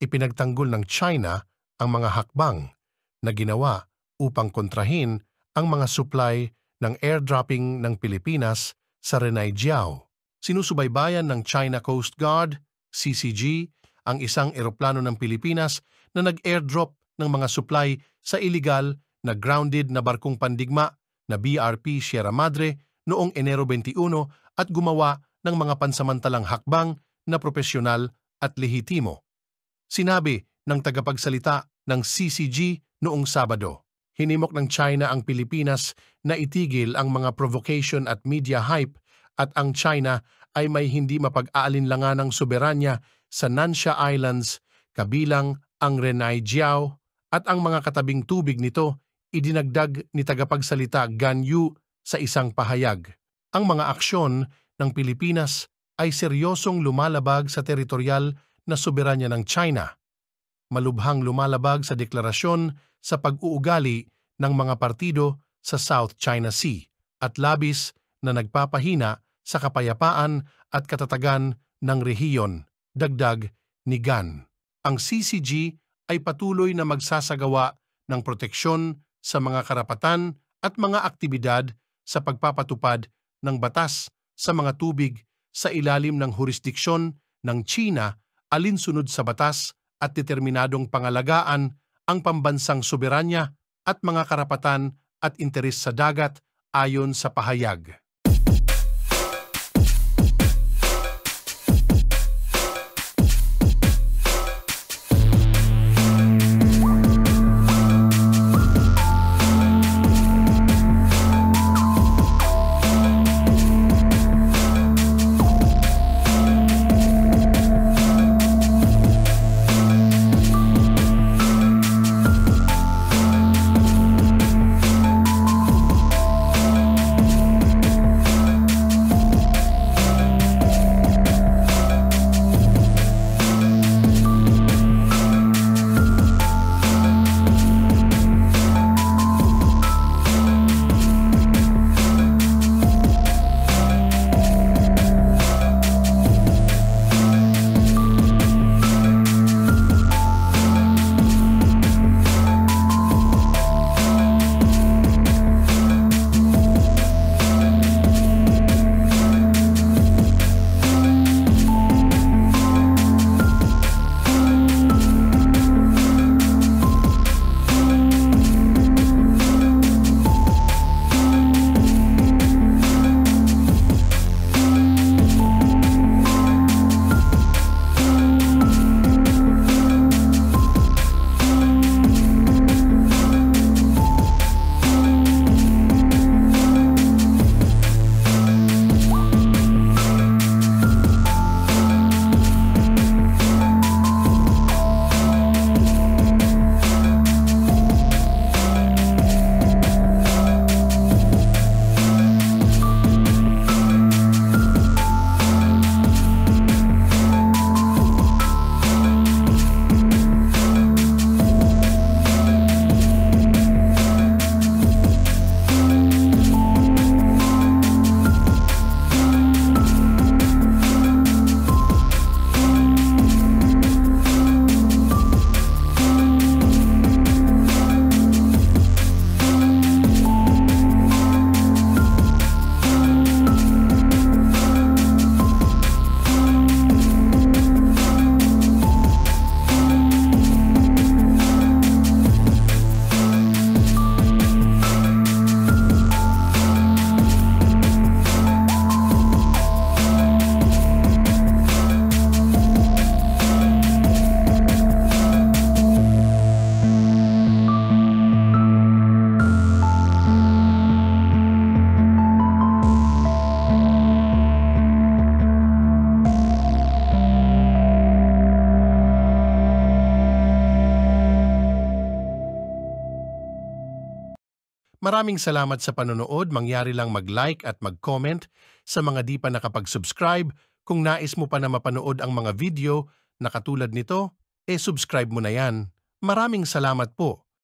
ipinagtanggol ng China ang mga hakbang na ginawa upang kontrahin ang mga supply ng airdropping ng Pilipinas sa Renai Jiao. Sinusubaybayan ng China Coast Guard, CCG, ang isang eroplano ng Pilipinas na nag-airdrop ng mga supply sa iligal na grounded na barkong pandigma na BRP Sierra Madre noong Enero 21 at gumawa ng mga pansamantalang hakbang na propesyonal at lehitimo. Sinabi ng tagapagsalita ng CCG noong Sabado, hinimok ng China ang Pilipinas na itigil ang mga provocation at media hype at ang China ay may hindi mapag-aalinlanganang soberanya sa Nansha Islands kabilang ang Renai Jiao at ang mga katabing tubig nito, idinagdag ni tagapagsalita Gan Yu sa isang pahayag. Ang mga aksyon ng Pilipinas ay seryosong lumalabag sa teritorial na soberanya ng China, malubhang lumalabag sa deklarasyon sa pag-uugali ng mga partido sa South China Sea at labis na nagpapahina sa kapayapaan at katatagan ng rehiyon, dagdag ni Gan. Ang CCG ay patuloy na magsasagawa ng proteksyon sa mga karapatan at mga aktibidad sa pagpapatupad ng batas sa mga tubig sa ilalim ng jurisdiksyon ng China alinsunod sa batas at determinadong pangalagaan ang pambansang soberanya at mga karapatan at interes sa dagat ayon sa pahayag. Maraming salamat sa panonood. Mangyari lang mag-like at mag-comment sa mga di pa nakapag-subscribe. Kung nais mo pa na mapanood ang mga video na katulad nito, subscribe mo na yan. Maraming salamat po.